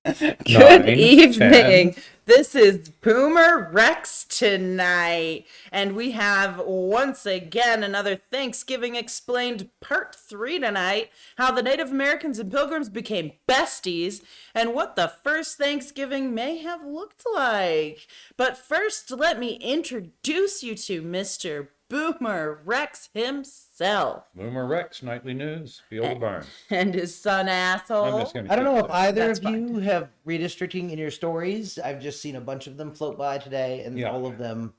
Good 9, evening. 10. This is Boomer Rex tonight, and we have once again another Thanksgiving Explained Part 3 tonight. How the Native Americans and Pilgrims became besties, and what the first Thanksgiving may have looked like. But first, let me introduce you to Mr. Boomer Rex himself. Boomer Rex, nightly news, Field of Barn. And his son, I'm asshole. just going I don't know if either That's of you have redistricting in your stories. I've just seen a bunch of them float by today, and Yeah. all of them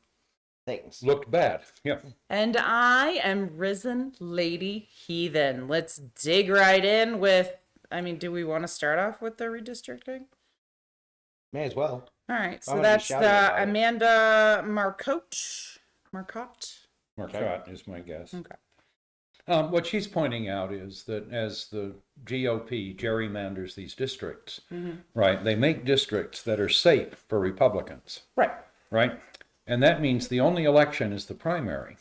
things. Looked bad. Yeah. And I am RisenLadyHeathen. Let's dig right in with, do we want to start off with the redistricting? May as well. All right, so I'm gonna be that's shouting about it. Amanda Marcotte. Marcotte is my guess. Okay. What she's pointing out is that as the GOP gerrymanders these districts, right, they make districts that are safe for Republicans, right? And that means the only election is the primary.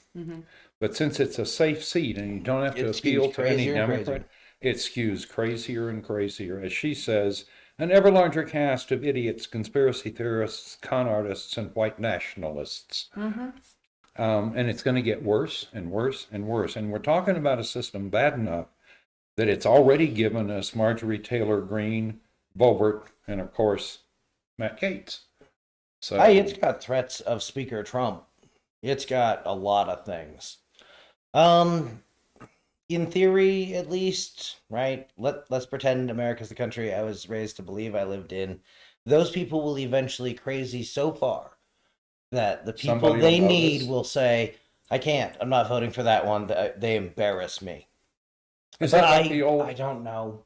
But since it's a safe seat and you don't have to It appeal skews to any crazier and Democrat, crazier. it skews crazier and crazier. As she says, an ever larger cast of idiots, conspiracy theorists, con artists, and white nationalists. And it's going to get worse and worse and worse. And we're talking about a system bad enough that it's already given us Marjorie Taylor Greene, Boebert, and of course, Matt Gaetz. So Hey, it's got threats of Speaker Trump. It's got a lot of things. In theory, at least, right? Let's pretend America's the country I was raised to believe I lived in. Those people will eventually crazy so far that the people Somebody will they notice. need will say, I can't. I'm not voting for that one. They embarrass me. is But that like the old? I don't know.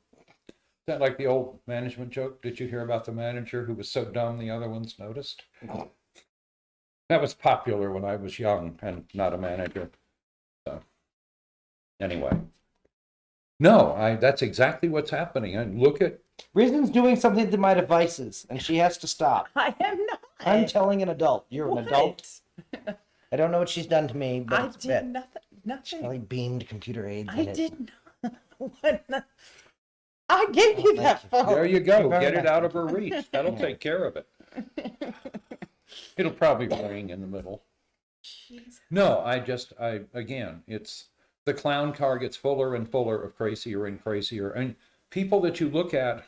Is that like the old management joke? Did you hear about the manager who was so dumb the other ones noticed? That was popular when I was young and not a manager. So anyway, no, that's exactly what's happening. And look at Reason's doing something to my devices, and she has to stop. I am not. I'm telling an adult. You're an adult. What? I don't know what she's done to me, but I it's did bad. nothing. Probably beamed computer aids I in it. did not. I gave you Oh, that thank you. phone. there you Thank you go. very Get it much. out of her reach. That'll Yeah. take care of it. It'll probably ring in the middle. Jeez. No, again, it's the clown car gets fuller and fuller of crazier and crazier. And people that you look at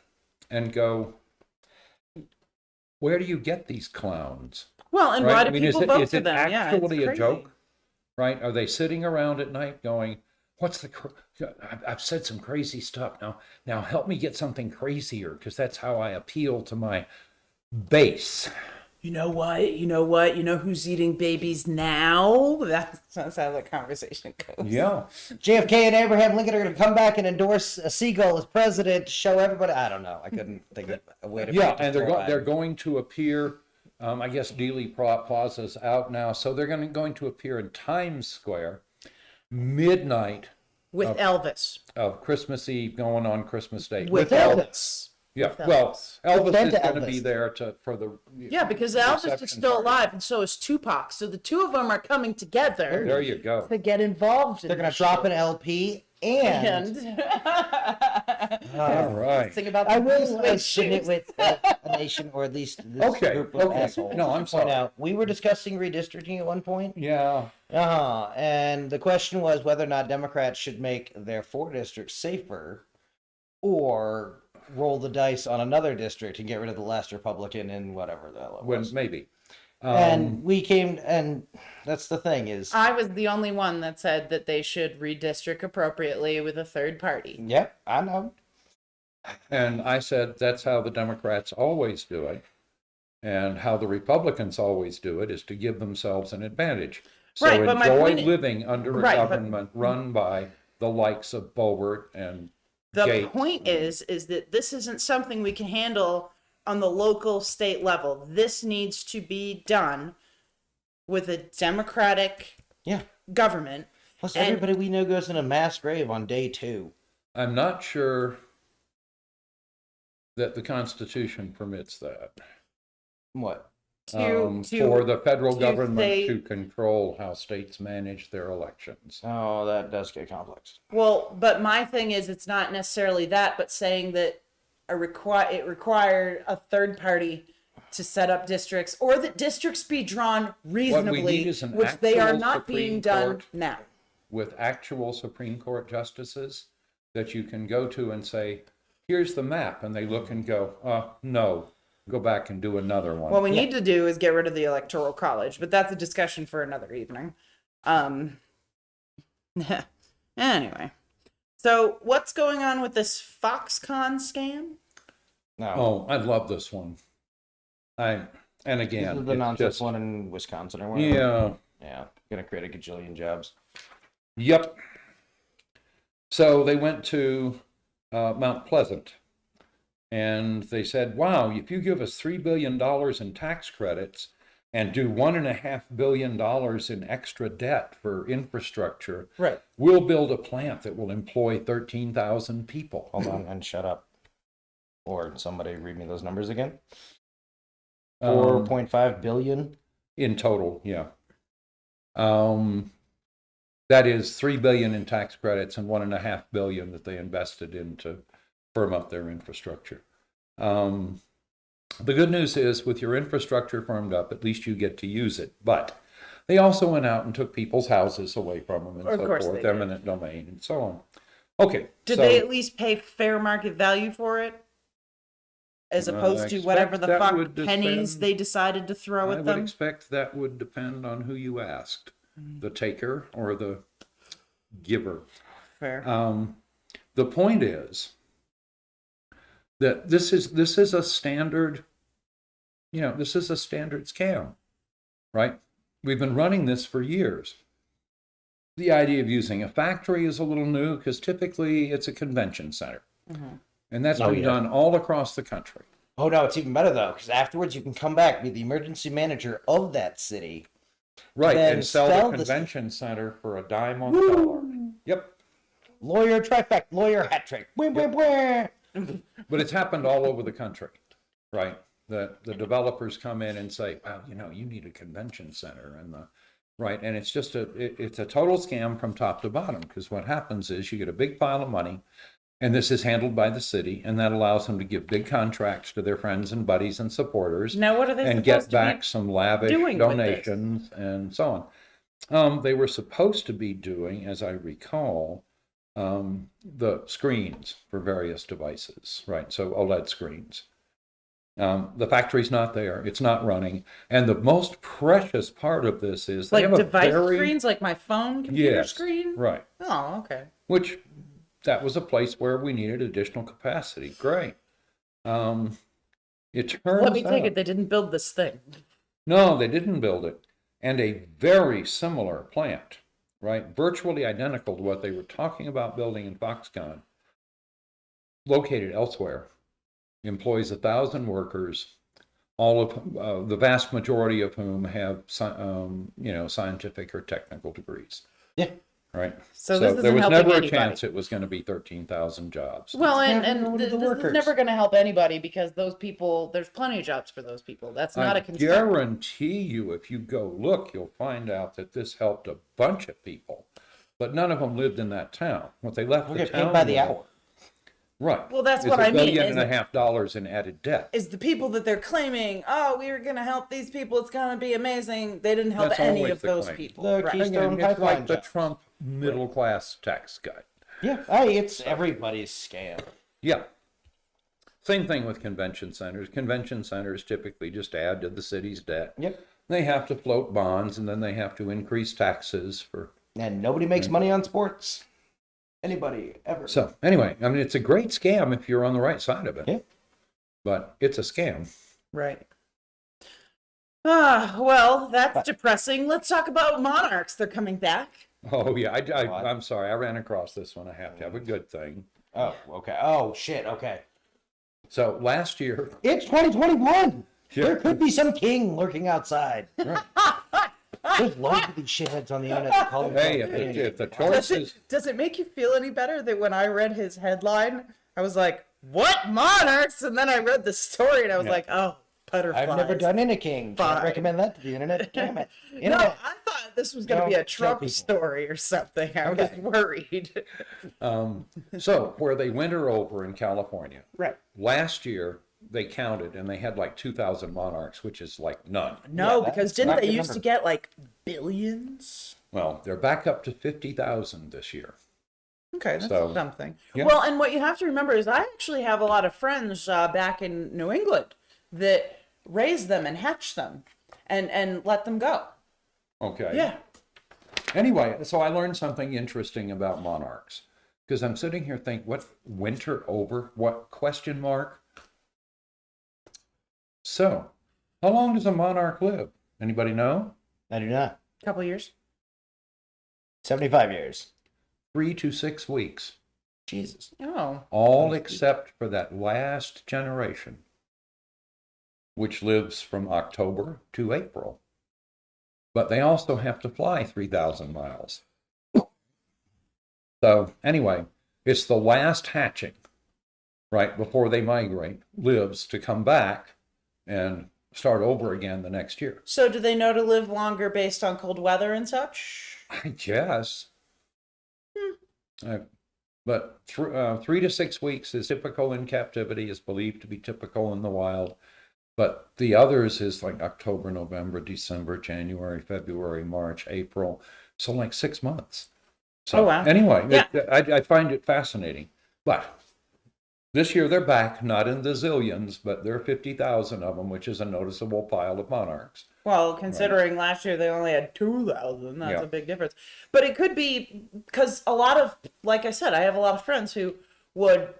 and go, where do you get these clowns? Well, and Right? why do I mean, people is vote it for them? Yeah, it's actually a crazy. joke? Right? Are they sitting around at night going, I've said some crazy stuff. Now help me get something crazier, because that's how I appeal to my base. You know what? You know who's eating babies now? That's how the conversation goes. Yeah. JFK and Abraham Lincoln are going to come back and endorse a seagull as president to show everybody. I don't know. I couldn't think of a way to. Yeah, make this and more they're going to appear. I guess Dealey Plaza's out now, so they're going to appear in Times Square, midnight With Elvis. of Christmas Eve, going on Christmas Day. With Elvis. Yeah, with well, Elvis. Elvis Then is to going to Elvis. be there for the Yeah, because Elvis is reception still party. alive, and so is Tupac. So the two of them are coming together There you go. to get involved in They're going this to drop shit. an LP and. All right. Sing about I the will Bruce Lee shit it shoes. with a nation, or at least this Okay, group of okay. assholes. No, I'm Point sorry. out, we were discussing redistricting at one point. Yeah. And the question was whether or not Democrats should make their 4 districts safer, or roll the dice on another district and get rid of the last Republican in whatever the hell it was. Maybe. And we came, and that's the thing is, I was the only one that said that they should redistrict appropriately with a third party. yep, I know. And I said that's how the Democrats always do it, and how the Republicans always do it is to give themselves an advantage. So Right, but my enjoy point- living under a Right, but- government run by the likes of Boebert and The Gates. point is that this isn't something we can handle on the local state level. This needs to be done with a democratic Yeah. government. Plus, And- everybody we know goes in a mass grave on day 2. I'm not sure that the Constitution permits that. What? For the federal to government say- to control how states manage their elections. Oh, that does get complex. Well, but my thing is, it's not necessarily that, but saying that it required a third party to set up districts, or that districts be drawn reasonably, is an which they are actual not Supreme being done Court. now. With actual Supreme Court justices that you can go to and say, here's the map, and they look and go, no, go back and do another one. What we need to do is get rid of the Electoral College, but that's a discussion for another evening. Anyway, so what's going on with this Foxconn scam? No. Oh, I love this one. And again, This is the it's nonsense just, one in Wisconsin or whatever. yeah, Yeah. Gonna create a gajillion jobs. yep. So they went to Mount Pleasant, and they said, wow, if you give us $3 billion in tax credits and do $1.5 billion in extra debt for infrastructure, Right. we'll build a plant that will employ 13,000 people. Hold on and shut up. Or somebody read me those numbers again. Um, 4.5 billion in total, yeah. That is $3 billion in tax credits and $1.5 billion that they invested in to firm up their infrastructure. The good news is, with your infrastructure firmed up, at least you get to use it. But they also went out and took people's houses away from them and Of so course forth, they did. eminent domain and so on. Okay. Did so, they at least pay fair market value for it? As opposed I to whatever expect the that fuck would pennies depend- they decided to throw I at would them? expect that would depend on who you asked, the taker or the giver. Fair. The point is that this is a standard, this is a standard scam, right? We've been running this for years. The idea of using a factory is a little new because typically it's a convention center. Mm-hmm. And that's Oh, been yeah. done all across the country. Oh no, it's even better though, because afterwards you can come back, be the emergency manager of that city. Right, Then and sell sell the the- convention center for a dime on the dollar. Yep. Lawyer trifecta, lawyer hat trick. Wah, wah, wah. But it's happened all over the country, right? The developers come in and say, well, you need a convention center, and it's just it's a total scam from top to bottom, because what happens is you get a big pile of money, and this is handled by the city, and that allows them to give big contracts to their friends and buddies and supporters, Now, what are they and supposed get to back be? some lavish doing with this? donations and so on. They were supposed to be doing, as I recall, the screens for various devices, right? So OLED screens. The factory's not there; it's not running. And the most precious part of this is they Like have a device very, screens, like my phone computer yes, screen? right? Oh, okay. Which that was a place where we needed additional capacity. Great. It turns Let me take out- it, they didn't build this thing. No, they didn't build it. And a very similar plant, right? Virtually identical to what they were talking about building in Foxconn, located elsewhere, employs 1,000 workers, all of the vast majority of whom have, scientific or technical degrees. Yeah. Right. So this isn't there was helping never a anybody. chance it was going to be 13,000 jobs. Well, Yeah, and what are the this is workers? never going to help anybody because those people, there's plenty of jobs for those people. That's not I a concern. guarantee you, if you go look, you'll find out that this helped a bunch of people, but none of them lived in that town. What they left We the get town paid by the with- hour. Right. Well, that's is what I mean, $1.5 is billion in added debt. Is the people that they're claiming, oh, we're going to help these people, it's going to be amazing. They didn't help That's any always of the those claim. people. The Right. Keystone Again, it's Pipeline like the job. Trump middle class tax cut. Yeah, hey, it's everybody's scam. Yeah. Same thing with convention centers. Convention centers typically just add to the city's debt. Yep. They have to float bonds, and then they have to increase taxes for. And nobody makes money on sports. Anybody ever. So anyway, I mean, it's a great scam if you're on the right side of it. Yeah. But it's a scam. Right. Well, that's depressing. Let's talk about Monarchs. They're coming back. Oh yeah, What? I'm sorry, I ran across this one. I have to have a good thing. Oh, okay. Oh, shit. Okay. So last year, It's 2021. Yeah. There could be some king lurking outside. right, There's loads of these shitheads on the internet that call hey, themselves if the kings. choice is, Does it make you feel any better that when I read his headline, I was like, what Monarchs? And then I read the story and I was Yeah. like, oh, butterflies. I've never done any king. Can't Fine. recommend that to the internet. Damn it. No, Internet. I thought this was going to be a Don't kill Trump people. story or something. I was Okay. worried. So where they winter over in California, Right. last year they counted and they had like 2,000 monarchs, which is like none. No, Yeah, because that's didn't not a they good used to number. get like billions? Well, they're back up to 50,000 this year. Okay, that's So, something. yeah. Well, and what you have to remember is I actually have a lot of friends back in New England that raise them and hatch them and let them go. Okay. Yeah. Anyway, so I learned something interesting about monarchs because I'm sitting here thinking, what winter over? What question mark? So, how long does a monarch live? Anybody know? I do not. Couple years. 75 years. 3 to 6 weeks. Jesus. Oh. All except for that last generation, which lives from October to April. But they also have to fly 3,000 miles. So anyway, it's the last hatching, right before they migrate, lives to come back and start over again the next year. So do they know to live longer based on cold weather and such? I guess. But 3 to 6 weeks is typical in captivity, is believed to be typical in the wild. But the others is like October, November, December, January, February, March, April. So like 6 months. So Oh, wow. anyway, Yeah. I find it fascinating. But this year they're back, not in the zillions, but there are 50,000 of them, which is a noticeable pile of monarchs. Well, considering last year they only had 2,000, that's Yeah. a big difference. But it could be because a lot of, like I said, I have a lot of friends who would,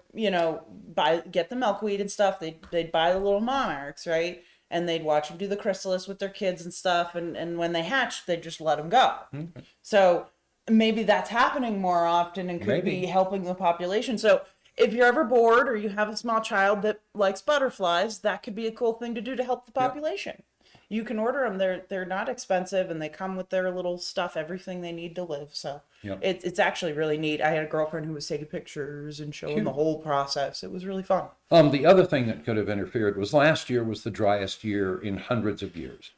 get the milkweed and stuff. They'd buy the little monarchs, right? And they'd watch them do the chrysalis with their kids and stuff. And when they hatched, they'd just let them go. Mm-hmm. So maybe that's happening more often and could Maybe. be helping the population. So if you're ever bored or you have a small child that likes butterflies, that could be a cool thing to do to help the population. You can order them. They're not expensive and they come with their little stuff, everything they need to live. So Yep. it's actually really neat. I had a girlfriend who was taking pictures and showing the whole process. It was really fun. The other thing that could have interfered was last year was the driest year in hundreds of years,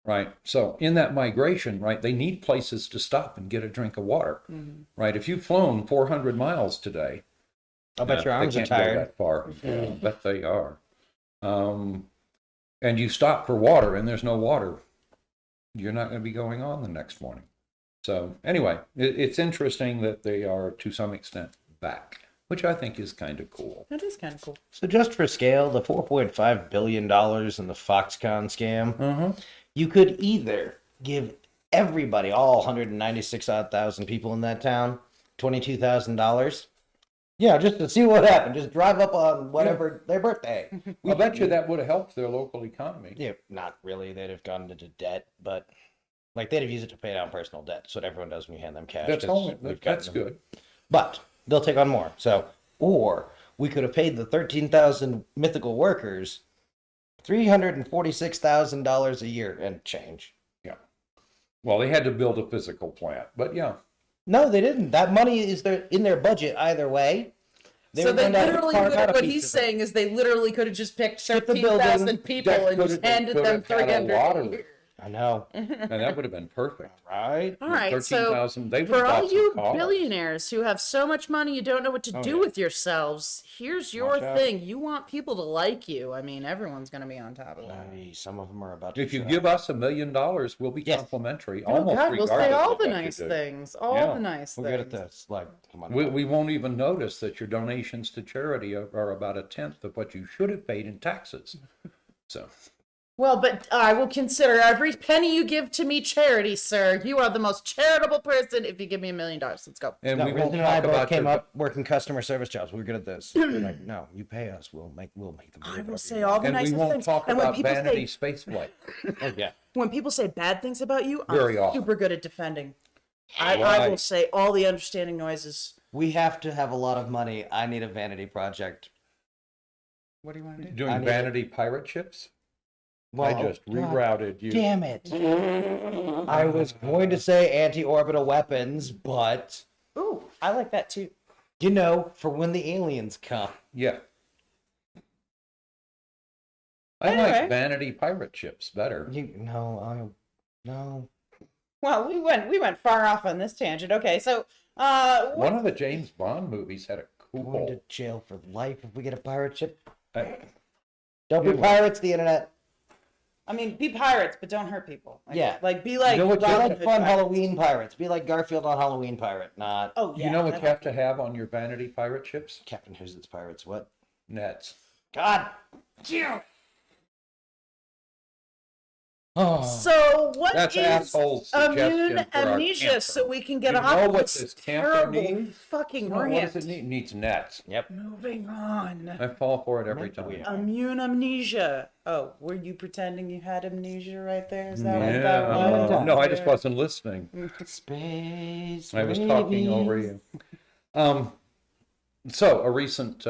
right? So in that migration, right, they need places to stop and get a drink of water, right? If you've flown 400 miles today, I'll bet your they arms are can't go tired. that far. I bet they are. And you stop for water and there's no water, you're not going to be going on the next morning. So anyway, it's interesting that they are to some extent back, which I think is kind of cool. That is kind of cool. So just for scale, the $4.5 billion in the Foxconn scam, you could either give everybody, all 196,000 people in that town, $22,000. Yeah, just to see what happened. Just drive up on whatever their birthday. I bet you that would have helped their local economy. Yeah, not really. They'd have gone into debt, but like they'd have used it to pay down personal debt. That's what everyone does when you hand them cash. That's 'cause all. we've That's gotten them. good. But they'll take on more. So, or we could have paid the 13,000 mythical workers $346,000 a year and change. Yeah. Well, they had to build a physical plant, but yeah. No, they didn't. That money is in their budget either way. So were they going to have to literally carve out a what piece he's of it. saying is they literally could have just picked Skip the 13,000 building. people That and just could have- handed could them have had a 300 lottery. a year. I know. And that would have been perfect. Right? All right, so 13,000, they would for have all bought you some cars. billionaires who have so much money you don't know what to do yeah. with yourselves, here's your Watch out. thing. You want people to like you. I mean, everyone's going to be on top of that. Ay, some of them are about to If you show. give us $1 million, we'll be Yes. complimentary. Oh, Almost God, we'll say regardless all of the what you nice do. things. All Yeah. the nice We're things. good at this. Like, come on. We won't even notice that your donations to charity are about 1/10 of what you should have paid in taxes. So, Well, but I will consider every penny you give to me charity, sir. You are the most charitable person if you give me $1 million. Let's go. and No, we won't Risen and I talk both about came your. up working customer service jobs. We're good at this. We're like, no, you pay us. We'll make them. I will say all the And we nicest won't things. talk And when about people vanity say spaceflight. Oh, yeah. when people say bad things about you, Very I'm often. super good at defending. I will Right. say all the understanding noises. We have to have a lot of money. I need a vanity project. What do you want to do? I Doing need vanity pirate ships? I just God rerouted you. Damn it. I was going to say anti-orbital weapons, but, Ooh, I like that too. for when the aliens come. Yeah. I Anyway. like vanity pirate ships better. No. Well, we went far off on this tangent. Okay, so One of the James Bond movies had a Going to cool. jail for life if we get a pirate ship. I- Don't be Anyway. pirates, the internet. I mean, be pirates, but don't hurt people. Yeah. Like be like You know what, Be Robin like Hood fun pirates. Halloween pirates. Be like Garfield on Halloween Pirate, not Oh yeah. You know what that you have to have on your vanity pirate ships? Captain Who's Its Pirates. What? Nets. God. Oh. So what That's is asshole's suggestion immune for our amnesia camper. so we can get You off know of what this this camper terrible needs? fucking No, what rant? does it need? It needs nets. Yep. Moving on. I fall for it every Meant we time. Immune amnesia. Oh, were you pretending you had amnesia right there? Is that what Yeah, that was? no, I just wasn't listening. Space. I was talking over babies. you. So a recent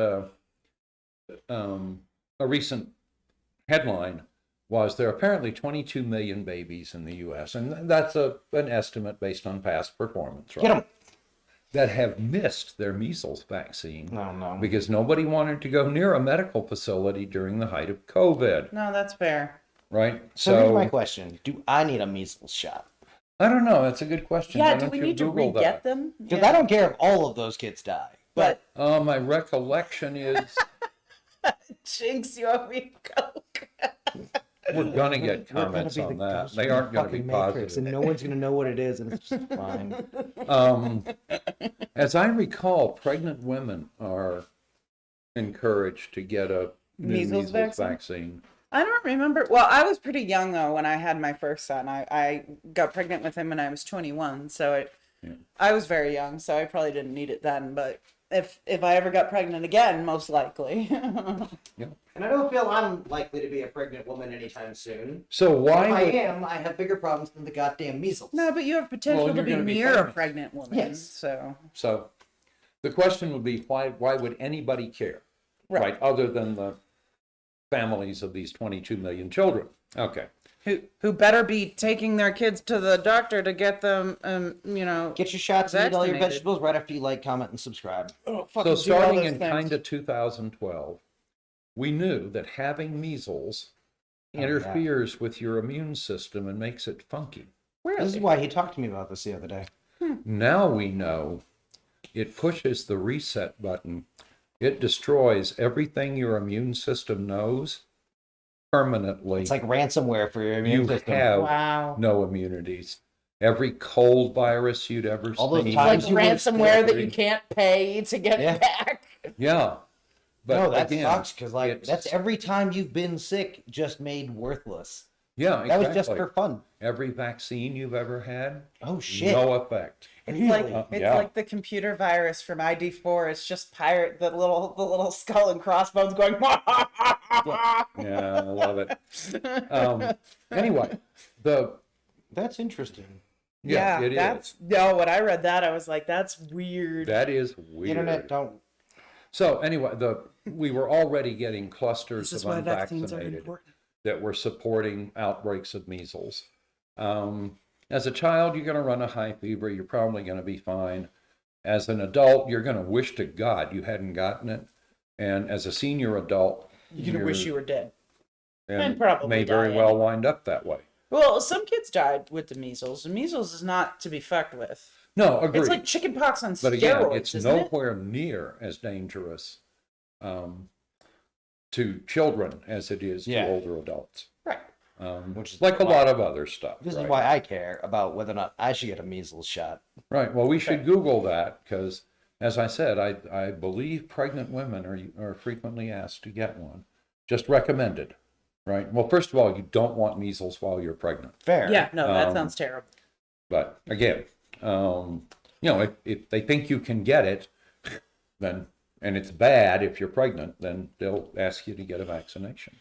headline was there are apparently 22 million babies in the U.S., and that's an estimate based on past performance, right? Get 'em. That have missed their measles vaccine No. because nobody wanted to go near a medical facility during the height of COVID, No, that's fair. right? So here's my question: do I need a measles shot? I don't know. That's a good question. Yeah, Why do don't we you need to Google re-get that? them? Because Yeah. I don't care if all of those kids die. But My recollection is Jinx, you owe me Coke. we're gonna get we're gonna comments be on the that. ghost They of the aren't gonna be fucking Matrix, positive. and no one's gonna know what it is, and it's just fine. As I recall, pregnant women are encouraged to get a new Measles measles vaccine? vaccine. I don't remember. Well, I was pretty young though when I had my first son. I got pregnant with him when I was 21, so I was very young, so I probably didn't need it then. But if I ever got pregnant again, most likely. And I don't feel I'm likely to be a pregnant woman anytime soon. So If why I would, am, I have bigger problems than the goddamn measles. No, but you have potential Well, to you're be gonna be near a pregnant. pregnant woman. Yes. So so the question would be why would anybody care? Right. Other than the families of these 22 million children. Okay. who better be taking their kids to the doctor to get them, Get your shots and eat all your Vaccinated. vegetables right after you like, comment, and subscribe. So starting in kind of 2012, we knew that having measles Oh, interferes with your immune system and makes it funky. This is why he talked to me about this the other day. Now we know it pushes the reset button. It destroys everything your immune system knows permanently. It's like ransomware for your immune You system. have Wow. no immunities. Every cold virus you'd ever All those seen. times Like you were ransomware that scary. you can't pay to get Yeah. back. Yeah. But No, that again, sucks because like it's- that's every time you've been sick just made worthless. Yeah, That exactly. was just for fun. Every vaccine you've ever had, Oh shit! no effect. It's like Really? like the computer virus from ID4. It's just pirate the little skull and crossbones going. Yeah, I love it. Anyway, That's interesting. yeah, it that's is. no. When I read that, I was like, "That's weird." That is weird. Internet don't. So anyway, we were already getting clusters This is of why vaccines are unvaccinated important. that were supporting outbreaks of measles. As a child, you're going to run a high fever. You're probably going to be fine. As an adult, you're going to wish to God you hadn't gotten it. And as a senior adult, You're gonna wish you were dead. and and probably may die very well anyway. wind up that way. Well, some kids died with the measles. The measles is not to be fucked with. No, agreed. It's like chickenpox on But again, steroids, it's isn't it? nowhere near as dangerous to children as it is Yeah. to older adults. Right. Which is Like a why- lot of other stuff. This right? is why I care about whether or not I should get a measles shot. Right. Well, we should Google that because, as I said, I believe pregnant women are frequently asked to get one. Just recommended. Right. Well, first of all, you don't want measles while you're pregnant. Fair. Yeah, no, that Um, sounds terrible. But again, if they think you can get it, then, and it's bad if you're pregnant, then they'll ask you to get a vaccination.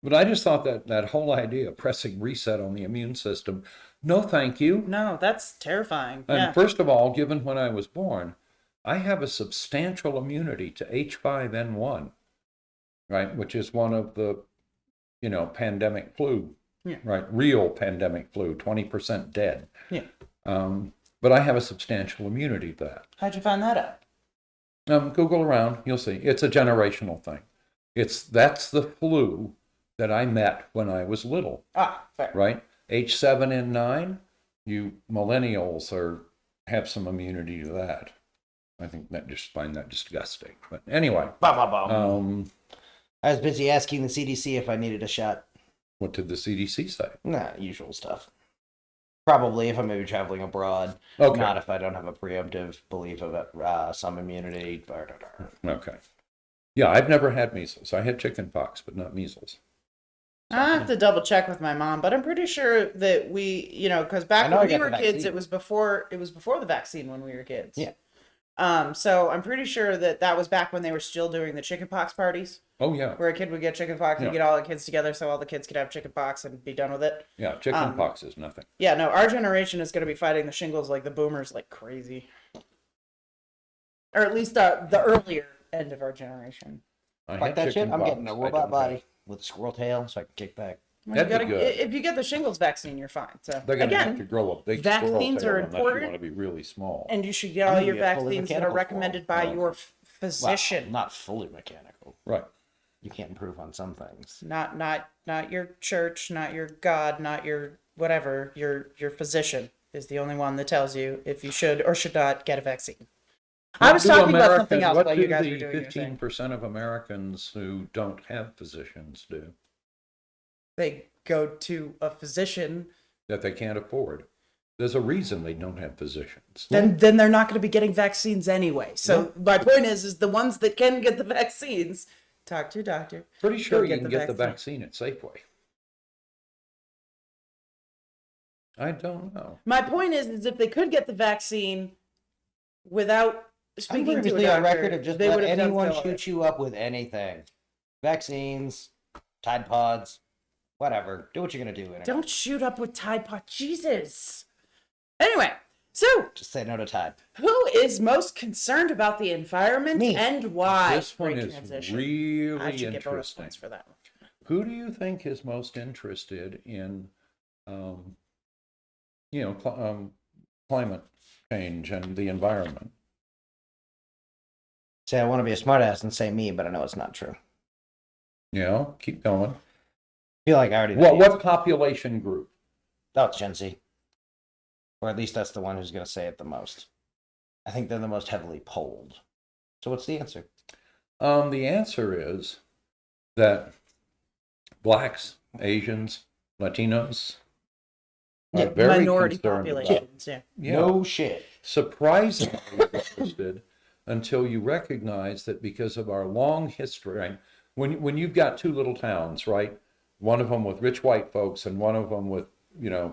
But I just thought that whole idea of pressing reset on the immune system, no thank you. No, that's terrifying. And Yeah. first of all, given when I was born, I have a substantial immunity to H5N1, right, which is one of the, pandemic flu, Yeah. right, real pandemic flu, 20% dead. Yeah. But I have a substantial immunity to that. How'd you find that out? Google around, you'll see. It's a generational thing. That's the flu that I met when I was little, Fair. right? Age 7 and 9, you millennials have some immunity to that. I find that disgusting. But anyway, I was busy asking the CDC if I needed a shot. what did the CDC say? Nah, usual stuff. Probably if I'm maybe traveling abroad. Okay. Not if I don't have a preemptive belief of some immunity. Okay. Yeah, I've never had measles. I had chickenpox, but not measles. I have to double check with my mom, but I'm pretty sure that we, because back when we were kids, it was before the vaccine when we were kids. Yeah. So I'm pretty sure that was back when they were still doing the chickenpox parties. Oh yeah. Where a kid would get chickenpox and get all the kids together so all the kids could have chickenpox and be done with it. Yeah, chickenpox is nothing. Yeah, no, our generation is going to be fighting the shingles like the boomers like crazy. Or at least the earlier end of our generation. Like that shit, I'm getting a robot body with a squirrel tail so I can kick back. That'd be good. If you get the shingles vaccine, you're fine. So they're going to have to grow a big vaccines are unless important. you want to be really small. And you should get all your vaccines that are recommended by your physician. Well, not fully mechanical. Right. You can't improve on some things. Not your church, not your God, not your whatever. Your physician is the only one that tells you if you should or should not get a vaccine. I was talking about something else while you guys were doing your thing. 15% of Americans who don't have physicians do? They go to a physician that they can't afford. There's a reason they don't have physicians. Then they're not going to be getting vaccines anyway. So my point is the ones that can get the vaccines, talk to your doctor. Pretty sure you can get the vaccine at Safeway. I don't know. My point is if they could get the vaccine without speaking to a doctor, on record of just let anyone shoot you up with anything. Vaccines, Tide Pods, whatever. Do what you're going to do. Anyway. Don't shoot up with Tide Pod. Jesus. Anyway, so. Just say no to Tide. Who is most concerned about the environment and why? This one is really I should interesting. get bonus points for that one. Who do you think is most interested in, climate change and the environment? Say I want to be a smartass and say me, but I know it's not true. Yeah, keep going. I feel like I already. What population group? Oh, it's Gen Z. Or at least that's the one who's going to say it the most. I think they're the most heavily polled. So what's the answer? The answer is that blacks, Asians, Latinos are very minority concerned populations. about, No shit. Surprisingly interested until you recognize that because of our long history, right? When you've got two little towns, right? One of them with rich white folks and one of them with,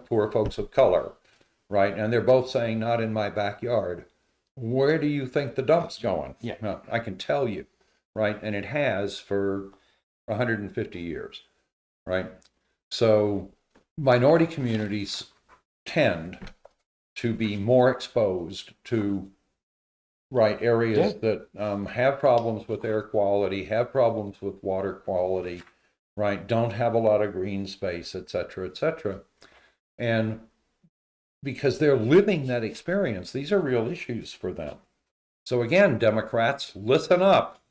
poor folks of color, right? And they're both saying, not in my backyard. Where do you think the dump's going? Yeah. Well, I can tell you, right? And it has for 150 years, right? So minority communities tend to be more exposed to areas that have problems with air quality, have problems with water quality, right? Don't have a lot of green space, et cetera, and because they're living that experience, these are real issues for them. So again, Democrats, listen up.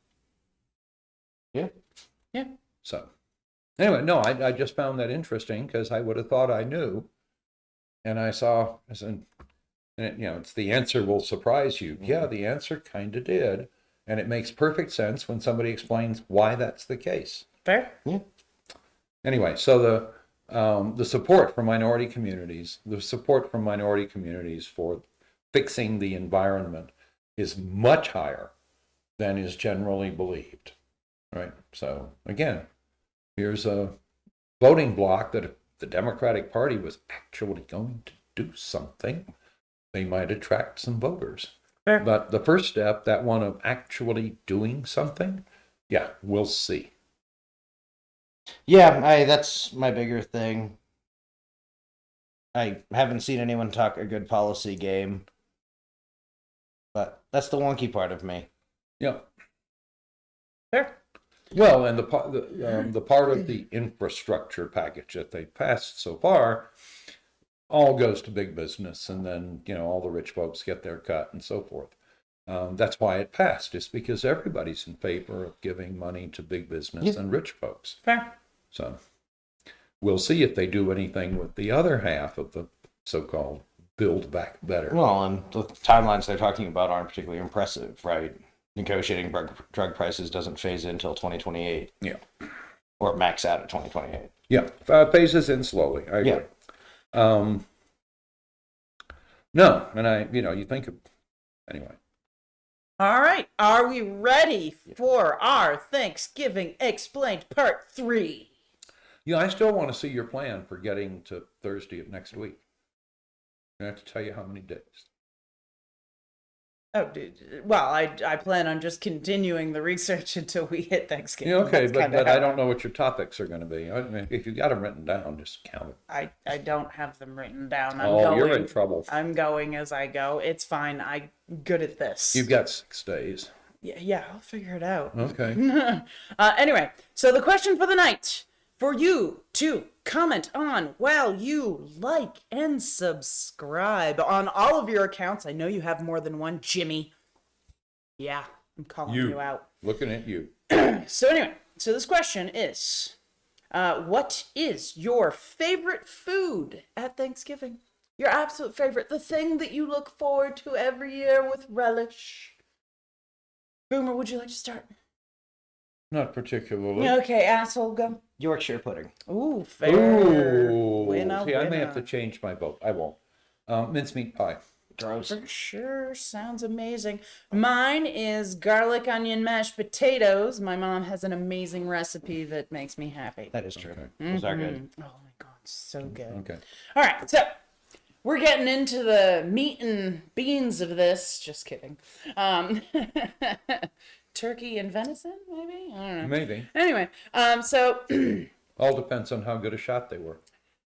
Yeah. So anyway, no, I just found that interesting because I would have thought I knew, and I saw, and it's the answer will surprise you. Yeah, the answer kind of did, and it makes perfect sense when somebody explains why that's the case. Fair. Yeah. Anyway, so the support from minority communities, for fixing the environment is much higher than is generally believed, right? So again, here's a voting bloc that if the Democratic Party was actually going to do something, they might attract some voters. Fair. But the first step, that one of actually doing something, yeah, we'll see. Yeah, that's my bigger thing. I haven't seen anyone talk a good policy game, but that's the wonky part of me. Yeah. Fair. Well, and the part of the infrastructure package that they passed so far all goes to big business, and then all the rich folks get their cut and so forth. That's why it passed. It's because everybody's in favor of giving money to big business and rich folks. Fair. So we'll see if they do anything with the other half of the so-called Build Back Better. Well, and the timelines they're talking about aren't particularly impressive, right? Negotiating drug prices doesn't phase in until 2028. Yeah. Or max out at 2028. Yeah, phases in slowly. I agree. Yeah. No, and you think of, anyway. All right, are we ready for our Thanksgiving Explained Part 3? Yeah, I still want to see your plan for getting to Thursday of next week. I have to tell you how many days. Oh, well, I plan on just continuing the research until we hit Thanksgiving. Yeah, okay, That's but I don't know what your topics are going to be. I mean, if you got them written down, just count them. I don't have them written down. You're in trouble. I'm going as I go. It's fine. I'm good at this. You've got 6 days. Yeah, I'll figure it out. Okay. Anyway, so the question for the night, for you to comment on while you like and subscribe on all of your accounts. I know you have more than one, Jimmy. Yeah, I'm calling you out. Looking at you. So anyway, this question is, what is your favorite food at Thanksgiving? Your absolute favorite, the thing that you look forward to every year with relish. Boomer, would you like to start? Not particularly. Okay, asshole, go. Yorkshire pudding. Ooh, fair. Ooh. Winner, See, I may winner. have to change my vote. I won't. Mincemeat pie. Gross. For sure, sounds amazing. Mine is garlic onion mashed potatoes. My mom has an amazing recipe that makes me happy. That is true. Okay. Those are good. Oh my god, so good. Okay. All right, so we're getting into the meat and beans of this. Just kidding. Turkey and venison, maybe? I don't know. Maybe. Anyway, so All depends on how good a shot they were.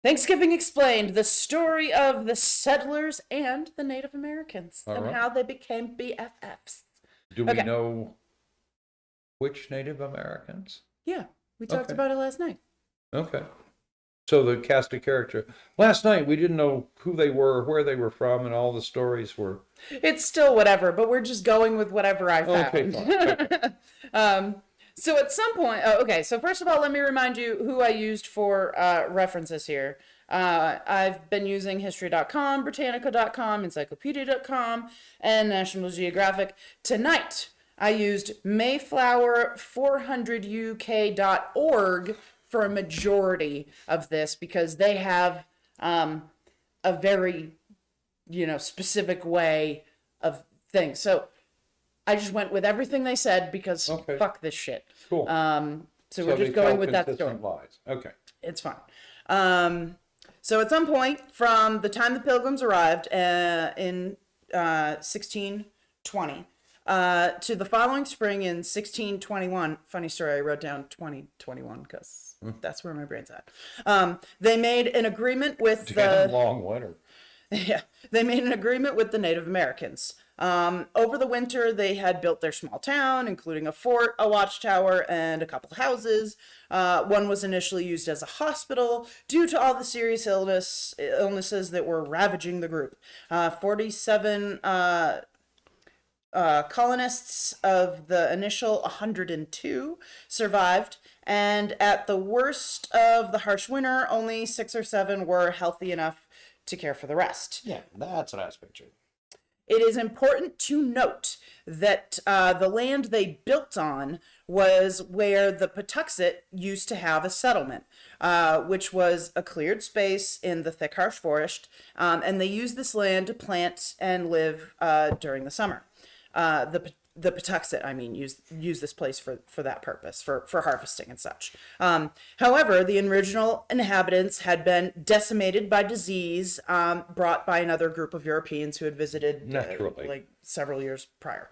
Thanksgiving Explained, the story of the settlers and the Native Americans All and right. how they became BFFs. Do we Okay. know which Native Americans? Yeah, we talked Okay. about it last night. Okay. So the cast of character. Last night we didn't know who they were, where they were from, and all the stories were. It's still whatever, but we're just going with whatever I found. Okay, fine. Okay. So at some point, so first of all, let me remind you who I used for references here. I've been using History.com, Britannica.com, Encyclopedia.com, and National Geographic. Tonight, I used Mayflower400UK.org for a majority of this because they have a very, specific way of things. So I just went with everything they said because fuck this shit. Cool. So we're just going with that story. Lies. Okay. It's fine. So at some point from the time the Pilgrims arrived in 1620 to the following spring in 1621, funny story, I wrote down 2021 because that's where my brain's at. They made an agreement with Damn long winter. Yeah, they made an agreement with the Native Americans. Over the winter, they had built their small town, including a fort, a watchtower, and a couple houses. One was initially used as a hospital due to all the serious illnesses that were ravaging the group. 47 colonists of the initial 102 survived, and at the worst of the harsh winter, only 6 or 7 were healthy enough to care for the rest. Yeah, that's what I was picturing. It is important to note that the land they built on was where the Patuxet used to have a settlement, which was a cleared space in the thick, harsh forest, and they used this land to plant and live during the summer. The Patuxet, use this place for that purpose, for harvesting and such. However, the original inhabitants had been decimated by disease brought by another group of Europeans who had visited Naturally. several years prior.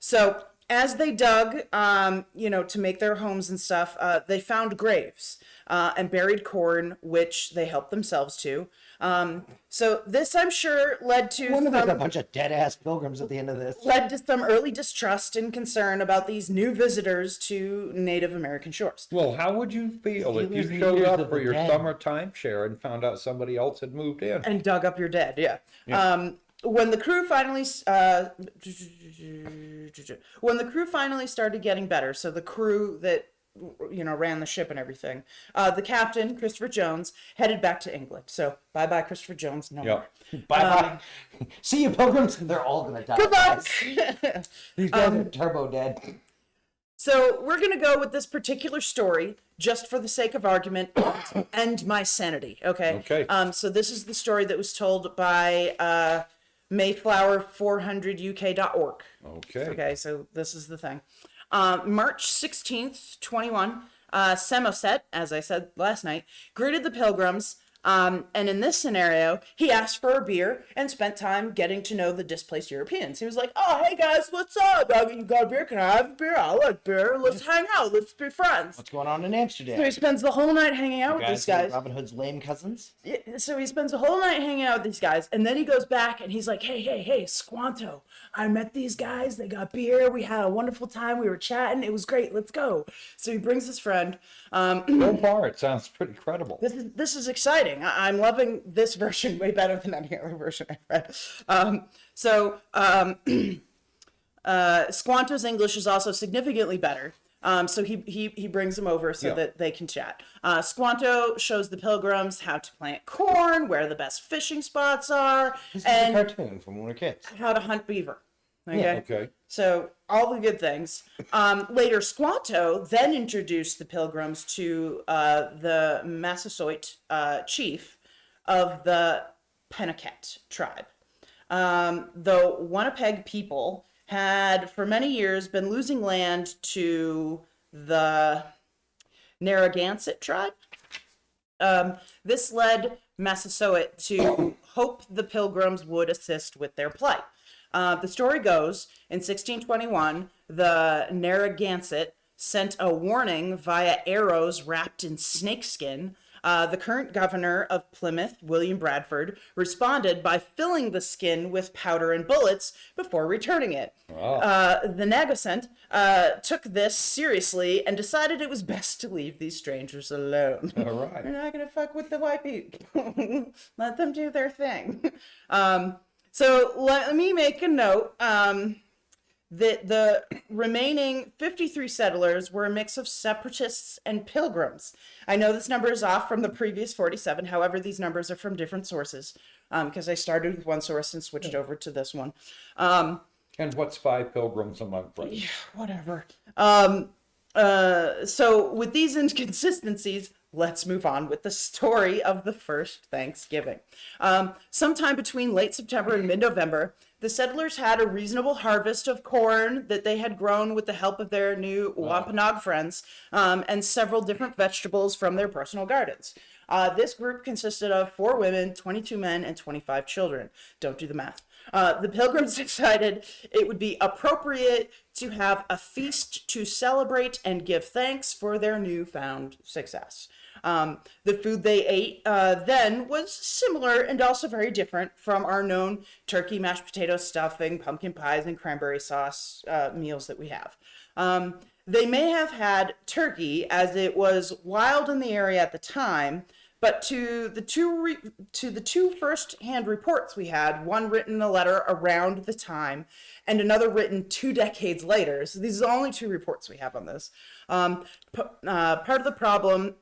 So as they dug, to make their homes and stuff, they found graves and buried corn, which they helped themselves to. So this, I'm sure, led to There's a bunch of dead ass pilgrims at the end of this. led to some early distrust and concern about these new visitors to Native American shores. Well, how would you feel if you Steelers showed leaders up of for the your dead. summer timeshare and found out somebody else had moved in? And dug up your dead, yeah. When the crew finally started getting better, so the crew that ran the ship and everything. The captain, Christopher Jones, headed back to England. So bye-bye, Christopher Jones. No more. Bye-bye. See you, Pilgrims. They're all going to die. Goodbye. These guys are turbo dead. So we're going to go with this particular story just for the sake of argument and my sanity, okay? Okay. So this is the story that was told by Mayflower400uk.org. Okay. Okay, so this is the thing. March 16th, 21, Samoset, as I said last night, greeted the Pilgrims, and in this scenario, he asked for a beer and spent time getting to know the displaced Europeans. He was like, "Oh, hey guys, what's up? You got a beer? Can I have a beer? I like beer. Let's hang out. Let's be friends." What's going on in Amsterdam? So he spends the whole night hanging out with these guys. Robin Hood's lame cousins? Yeah, so he spends the whole night hanging out with these guys, and then he goes back and he's like, hey, Squanto, I met these guys. They got beer. We had a wonderful time. We were chatting. It was great. Let's go. So he brings his friend. So far, it sounds pretty credible. This is exciting. I'm loving this version way better than any other version I've read. Squanto's English is also significantly better. So he brings them over so that they can chat. Squanto shows the Pilgrims how to plant corn, where the best fishing spots are, This and is a cartoon from when we were kids. how to hunt beaver. Okay. Yeah, Okay. So all the good things. Later, Squanto then introduced the Pilgrims to the Massasoit chief of the Pennaket tribe. The Winnipeg people had for many years been losing land to the Narragansett tribe. This led Massasoit to hope the Pilgrims would assist with their plight. The story goes, in 1621, the Narragansett sent a warning via arrows wrapped in snakeskin. The current governor of Plymouth, William Bradford, responded by filling the skin with powder and bullets before returning it. Wow. The Narragansett took this seriously and decided it was best to leave these strangers alone. All right. You're not going to fuck with the white people. Let them do their thing. So let me make a note that the remaining 53 settlers were a mix of separatists and pilgrims. I know this number is off from the previous 47. However, these numbers are from different sources because I started with one source and switched over to this one. And what's 5 pilgrims a month, right? Yeah, whatever. So with these inconsistencies, let's move on with the story of the first Thanksgiving. Sometime between late September and mid-November, the settlers had a reasonable harvest of corn that they had grown with the help of their new Wampanoag friends, and several different vegetables from their personal gardens. This group consisted of 4 women, 22 men, and 25 children. Don't do the math. The Pilgrims decided it would be appropriate to have a feast to celebrate and give thanks for their newfound success. The food they ate then was similar and also very different from our known turkey, mashed potato stuffing, pumpkin pies, and cranberry sauce meals that we have. They may have had turkey as it was wild in the area at the time, but to the two first-hand reports we had, one written in a letter around the time and another written 2 decades later. So these are the only 2 reports we have on this. Part of the problem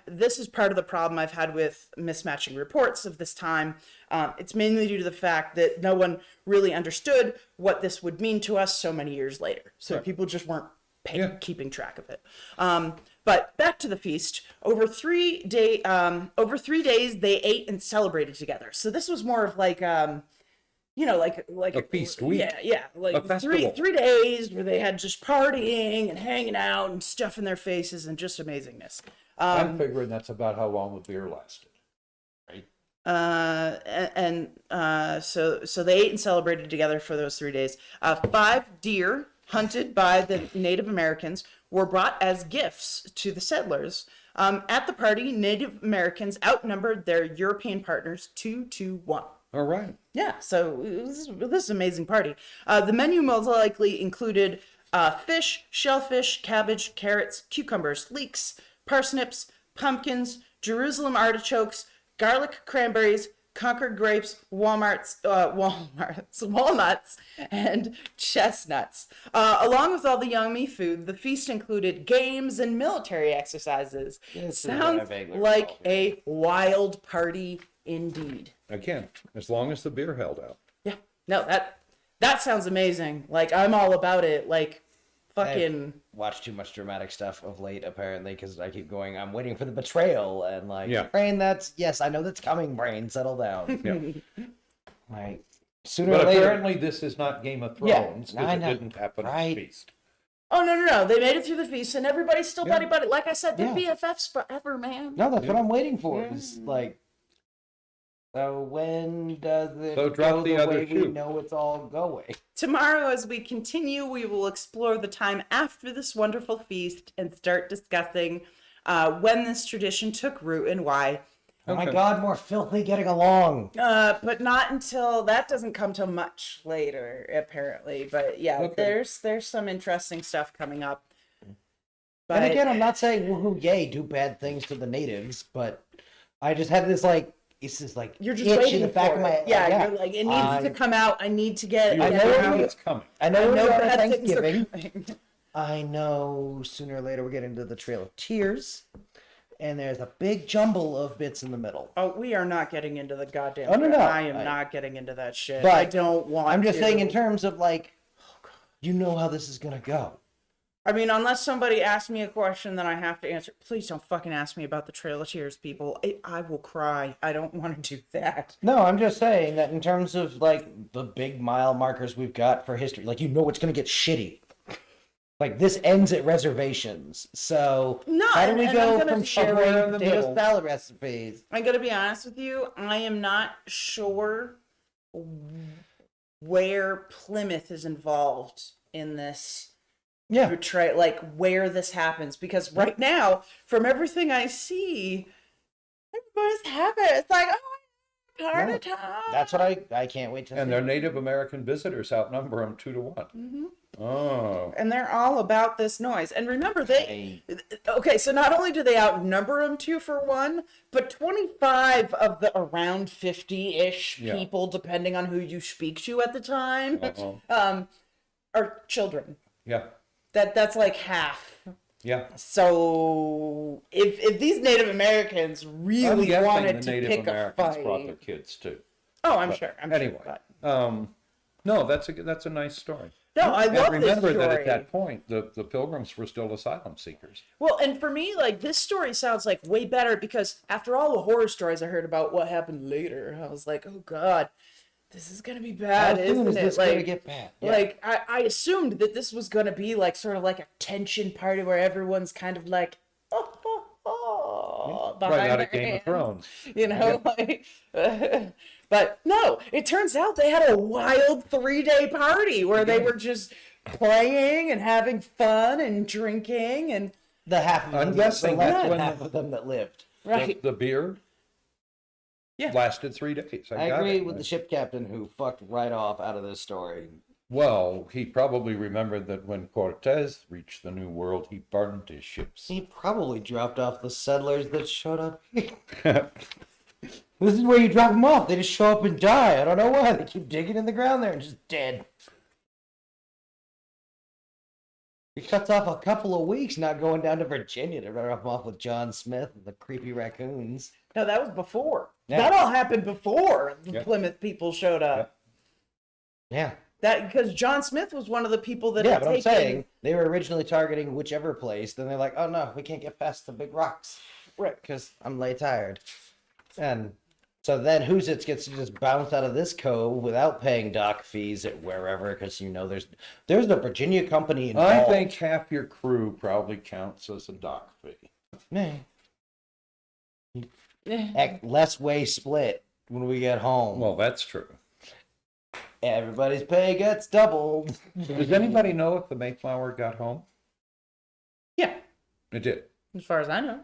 this is part of the problem I've had with mismatching reports of this time. It's mainly due to the fact that no one really understood what this would mean to us so many years later. So people just weren't keeping track of it. But back to the feast. Over 3 days, they ate and celebrated together. So this was more of like, like A feast week. Yeah, like A festival. 3 days where they had just partying and hanging out and stuff in their faces and just amazingness. I'm figuring that's about how long the beer lasted. Right? So they ate and celebrated together for those 3 days. 5 deer hunted by the Native Americans were brought as gifts to the settlers. At the party, Native Americans outnumbered their European partners 2-1. All right. Yeah, so this is an amazing party. The menu most likely included fish, shellfish, cabbage, carrots, cucumbers, leeks, parsnips, pumpkins, Jerusalem artichokes, garlic cranberries, Concord grapes, walnuts, and chestnuts. Along with all the yummy food, the feast included games and military exercises. This is what I Sounds vaguely like recall. a wild party indeed. Again, as long as the beer held out. Yeah, no, that sounds amazing. Like, I'm all about it. Like, fucking. Watched too much dramatic stuff of late, apparently, because I keep going, I'm waiting for the betrayal, and like, Yeah. brain, yes, I know that's coming, brain, settle down. Yeah. Like, sooner But or later. apparently this is not Game of Yeah, Thrones, I because it know. didn't happen at Right. the feast. Oh, no. They made it through the feast, and everybody's still Yeah. buddy-buddy. Like I said, they're Yeah. BFFs forever, man. No, that's what Yeah. I'm waiting for. Is like, so when does it So drop go the the other way we shoe. know it's all going? Tomorrow, as we continue, we will explore the time after this wonderful feast and start discussing when this tradition took root and why. Oh my Okay. God, more filthy getting along. But not until that doesn't come till much later, apparently. But yeah, Okay. there's some interesting stuff coming up. But And again, I'm not saying woohoo, yay, do bad things to the natives, but I just have this like, it's just like you're just itch waiting in the back for of my it. Yeah, you're like, it needs to I'm- come out. I need to get. You I get know it it out. it's coming. I know I we're know going to bad things are Thanksgiving. coming. I know sooner or later we're getting to the Trail of Tears, and there's a big jumble of bits in the middle. Oh, we are not getting into the goddamn. Oh, no, trail. no. I am not getting into that shit. But I don't want. I'm just to. saying in terms of like, you know how this is going to go. I mean, unless somebody asks me a question that I have to answer, please don't fucking ask me about the Trail of Tears, people. I will cry. I don't want to do that. No, I'm just saying that in terms of like the big mile markers we've got for history, like, you know it's going to get shitty. Like, this ends at reservations. So No, how do we and I'm go gonna from be sharing somewhere in the potato middle. salad recipes? I'm gonna be honest with you. I am not sure where Plymouth is involved in this Yeah. portray, like where this happens, because right now, from everything I see, everybody's happy. It's like, oh, party Yeah. time. That's what I can't wait to And see. their Native American visitors outnumber them 2-1. Mhm. Oh. And they're all about this noise. And remember, okay, so not only do they outnumber them 2-1, but 25 of the around 50-ish Yeah. people, depending on who you speak to at the time, Uh-oh. are children. Yeah. That's like half. Yeah. So if these Native Americans I'm really guessing wanted the to Native pick Americans a brought their fight, kids too. oh, I'm But sure. anyway, But, no, that's a nice story. no, I And love remember this story. that at that point, the Pilgrims were still asylum seekers. Well, and for me, like, this story sounds like way better because after all the horror stories I heard about what happened later, I was like, oh God, this is gonna be How bad, soon isn't is it? this Like, going to get bad? Yeah. like I assumed that this was gonna be like sort of like a tension party where everyone's kind of like, behind Right out their of Game of hands. Thrones. You know, like, but no, it turns out they had a wild 3-day party where they were just playing and having fun and drinking and the half of I'm them, guessing the that's less when half of them that lived. right. The beer Yeah. lasted 3 days. I got agree it. with the ship captain who fucked right off out of this story. Well, he probably remembered that when Cortez reached the New World, he burned his ships. He probably dropped off the settlers that showed up. This is where you drop them off. They just show up and die. I don't know why. They keep digging in the ground there and just dead. He cuts off a couple of weeks not going down to Virginia to run them off with John Smith and the creepy raccoons. No, that was before. Yeah. That all happened before the Yeah. Plymouth people showed up. Yeah. That because John Smith was one of the people that Yeah, had but I'm taken. saying they were originally targeting whichever place. Then they're like, oh no, we can't get past the big rocks. Right. Because I'm lay tired. And so then Hoositz gets to just bounce out of this cove without paying dock fees at wherever, because you know there's the Virginia company involved. I think half your crew probably counts as a dock fee. Nah. Less way split when we get home. Well, that's true. Everybody's pay gets doubled. Does anybody know if the Mayflower got home? Yeah, It did. as far as I know,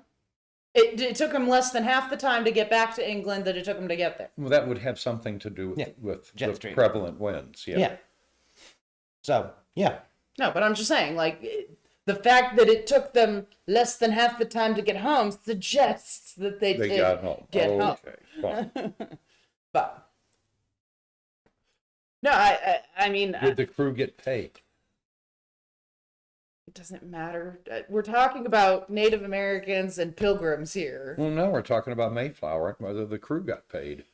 it took him less than half the time to get back to England that it took him to get there. Well, that would have something to do with, Yeah, with jet the stream. prevalent winds. Yeah. Yeah. So, yeah. No, but I'm just saying, like, the fact that it took them less than half the time to get home suggests that they They did got home. get home. Okay, fine. But no, I mean, Did the crew get paid? it doesn't matter. We're talking about Native Americans and Pilgrims here. Well, no, we're talking about Mayflower, whether the crew got paid.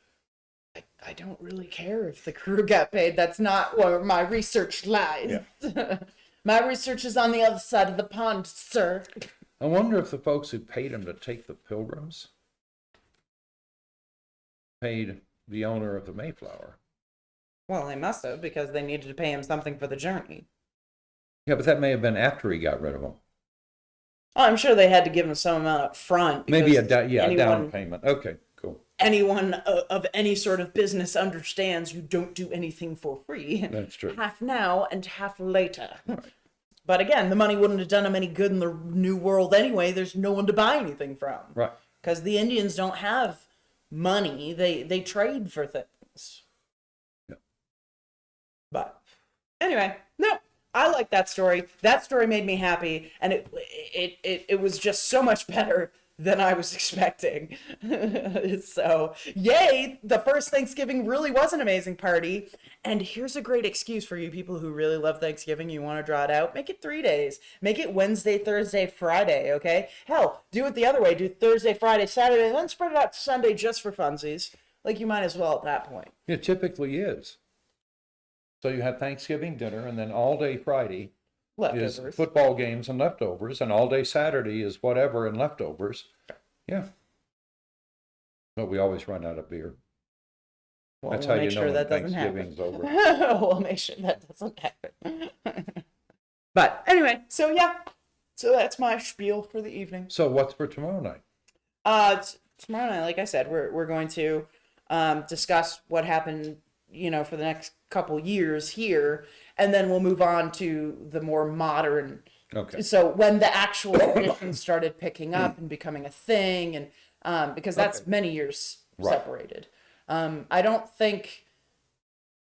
I don't really care if the crew got paid. That's not where my research lies. Yeah. My research is on the other side of the pond, sir. I wonder if the folks who paid him to take the Pilgrims paid the owner of the Mayflower. Well, they must have, because they needed to pay him something for the journey. Yeah, but that may have been after he got rid of them. Oh, I'm sure they had to give him some amount up front. Maybe a anyone, down payment. Okay, cool. Anyone of any sort of business understands you don't do anything for free. That's true. Half now and half later. Right. But again, the money wouldn't have done him any good in the New World anyway. There's no one to buy anything from. Right. Because the Indians don't have money. They trade for things. Yeah. But anyway, no, I like that story. That story made me happy, and it was just so much better than I was expecting. So, yay! The first Thanksgiving really was an amazing party. And here's a great excuse for you people who really love Thanksgiving. You want to draw it out? Make it 3 days. Make it Wednesday, Thursday, Friday, okay? Hell, do it the other way. Do Thursday, Friday, Saturday, and then spread it out to Sunday just for funsies. Like, you might as well at that point. It typically is. So you have Thanksgiving dinner, and then all day Friday is Leftovers. football games and leftovers, and all day Saturday is whatever and leftovers. Yeah. But we always run out of beer. Well, That's we'll how you make know sure when that doesn't Thanksgiving's happen. over. We'll make sure that doesn't happen. But anyway, so yeah. So that's my spiel for the evening. So what's for tomorrow night? Tomorrow night, like I said, we're going to discuss what happened, for the next couple years here, and then we'll move on to the more modern. Okay. So when the actual traditions started picking up and becoming a thing, and because that's many years Right. separated. I don't think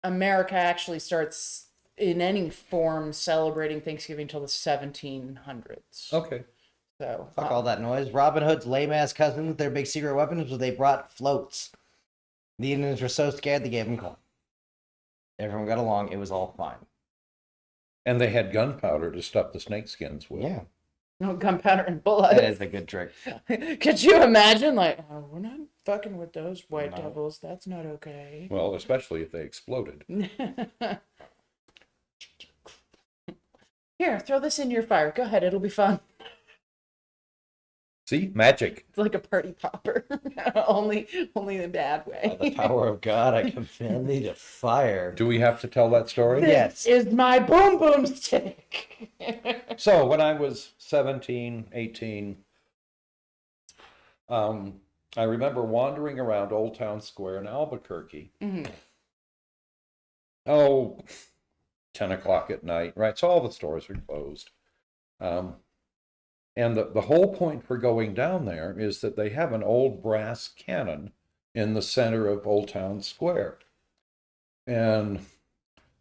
America actually starts in any form celebrating Thanksgiving till the 1700s. Okay. So Fuck all that noise. Robin Hood's lame-ass cousins, their big secret weapons was they brought floats. The Indians were so scared they gave them corn. Everyone got along. It was all fine. And they had gunpowder to stuff the snakeskins with. Yeah. no gunpowder and bullets. That is a good trick. Could you imagine, like, oh, we're not fucking with those white No. devils. That's not okay. Well, especially if they exploded. Here, throw this in your fire. Go ahead, it'll be fun. See? Magic. It's like a party popper, only in a bad way. By the power of God, I command thee to fire. Do we have to tell that story? This is my boom boom stick. So when I was 17, 18, I remember wandering around Old Town Square in Albuquerque. Mhm. Oh, 10 o'clock at night, right? So all the stores are closed. And the whole point for going down there is that they have an old brass cannon in the center of Old Town Square. And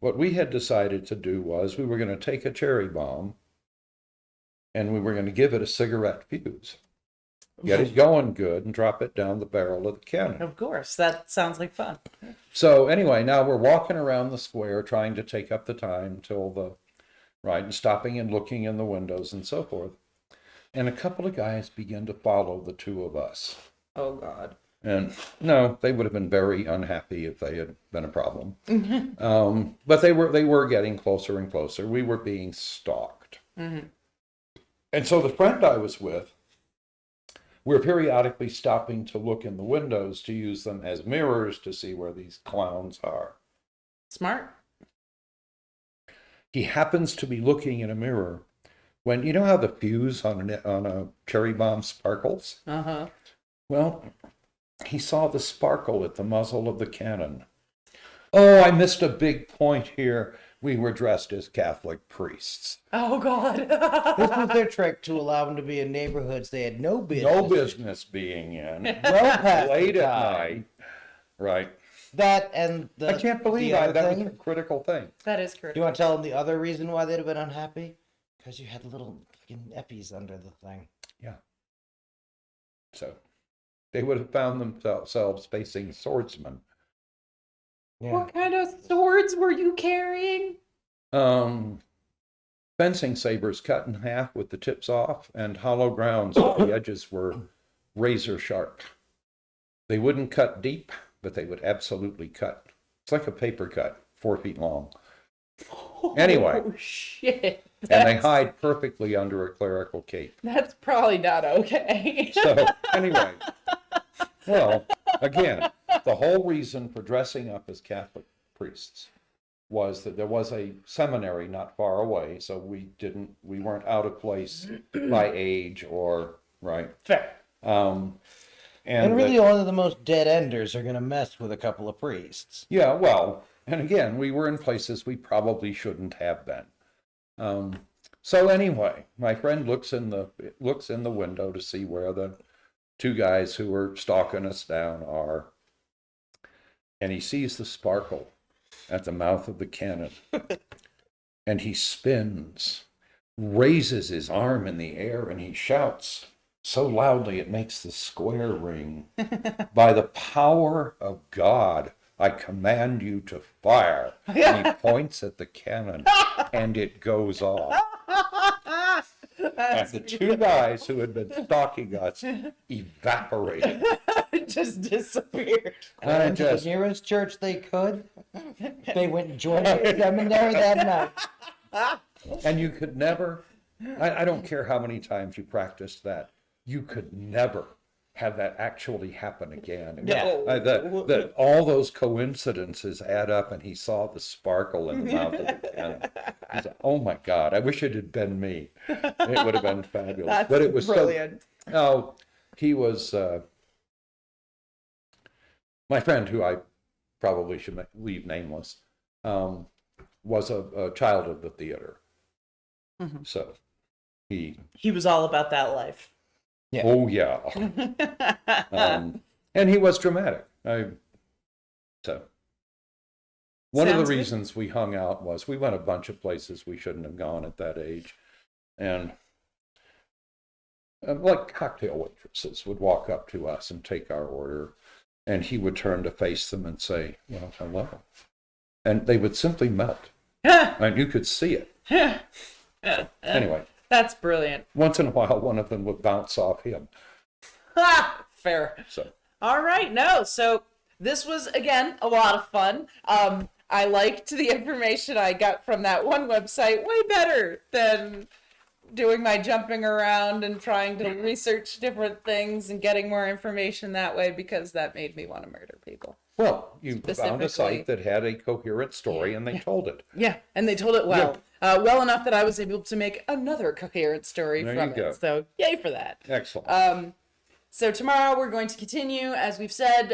what we had decided to do was we were going to take a cherry bomb and we were going to give it a cigarette fuse. Get it going good and drop it down the barrel of the cannon. Of course, that sounds like fun. So anyway, now we're walking around the square trying to take up the time till and stopping and looking in the windows and so forth. And a couple of guys began to follow the two of us. Oh God. And no, they would have been very unhappy if they had been a problem. But they were getting closer and closer. We were being stalked. Mm-hmm. And so the friend I was with, we're periodically stopping to look in the windows to use them as mirrors to see where these clowns are. Smart. He happens to be looking in a mirror when, you know how the fuse on a cherry bomb sparkles? Uh-huh. Well, he saw the sparkle at the muzzle of the cannon. Oh, I missed a big point here. We were dressed as Catholic priests. Oh God. This was their trick to allow them to be in neighborhoods they had no business. No business being in. Well past Late the at time. night. Right. That and the. I can't believe the other that was thing. a critical thing. That is Do correct. you want to tell them the other reason why they'd have been unhappy? Because you had little fucking eppies under the thing. Yeah. So they would have found themselves facing swordsmen Yeah. What kind of swords were you carrying? Fencing sabers cut in half with the tips off, and hollow grounds where the edges were razor sharp. They wouldn't cut deep, but they would absolutely cut. It's like a paper cut, 4 feet long. Anyway. Oh, shit. And they hide perfectly under a clerical cape. That's probably not okay. So, anyway, well, again, the whole reason for dressing up as Catholic priests was that there was a seminary not far away, so we weren't out of place by age or, right? Fair. And really only the most dead enders are going to mess with a couple of priests. Yeah, well, and again, we were in places we probably shouldn't have been. So anyway, my friend looks in the window to see where the 2 guys who were stalking us down are, and he sees the sparkle at the mouth of the cannon, and he spins, raises his arm in the air, and he shouts so loudly it makes the square ring. By the power of God, I command you to fire. And he points at the cannon, and it goes off. And the 2 guys who had been stalking us evaporated. Just disappeared. And to the nearest church they could, they went and joined the seminary that night. And you could never, I don't care how many times you practiced that, you could never have that actually happen again. No. All those coincidences add up, and he saw the sparkle in the mouth of the cannon. He said, oh my God, I wish it had been me. It would have been fabulous. That's but it was brilliant. He was, my friend, who I probably should leave nameless, was a child of the theater. Mm-hmm. So he was all about that life. Yeah. Oh, yeah. And he was dramatic. So one of the reasons we hung out was we went a bunch of places we shouldn't have gone at that age. And like cocktail waitresses would walk up to us and take our order, and he would turn to face them and say, well, hello. And they would simply melt. And you could see it. Anyway. That's brilliant. Once in a while, one of them would bounce off him. Fair. So. All right. No. So this was, again, a lot of fun. I liked the information I got from that one website way better than doing my jumping around and trying to research different things and getting more information that way, because that made me want to murder people. Well, you found a site that had a coherent story, and they told it. Yeah, and they told it well. Well enough that I was able to make another coherent story from it. So, yay for that. Excellent. So tomorrow we're going to continue, as we've said,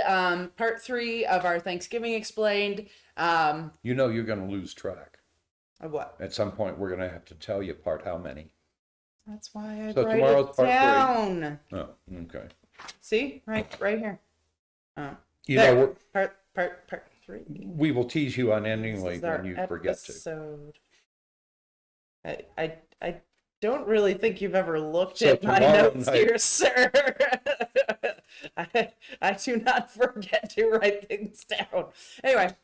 part 3 of our Thanksgiving Explained. You know you're going to lose track. Of what? At some point, we're going to have to tell you part how many. That's why I So write tomorrow's it part down. 3. Oh, okay. See? Right here. Oh. You There. know, Part 3. we will tease you unendingly This is our when you forget to. episode. I don't really think you've ever looked So at my tomorrow notes night- here, sir. I do not forget to write things down. Anyway,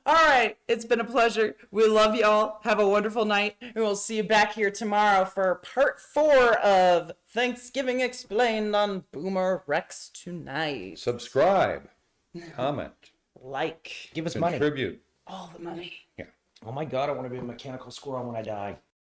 all right. It's been a pleasure. We love you all. Have a wonderful night. And we'll see you back here tomorrow for part 4 of Thanksgiving Explained on BoomerRexTonight. Subscribe, comment, Like. Give us money. contribute. All the money. Yeah. Oh my God, I want to be a mechanical squirrel when I die.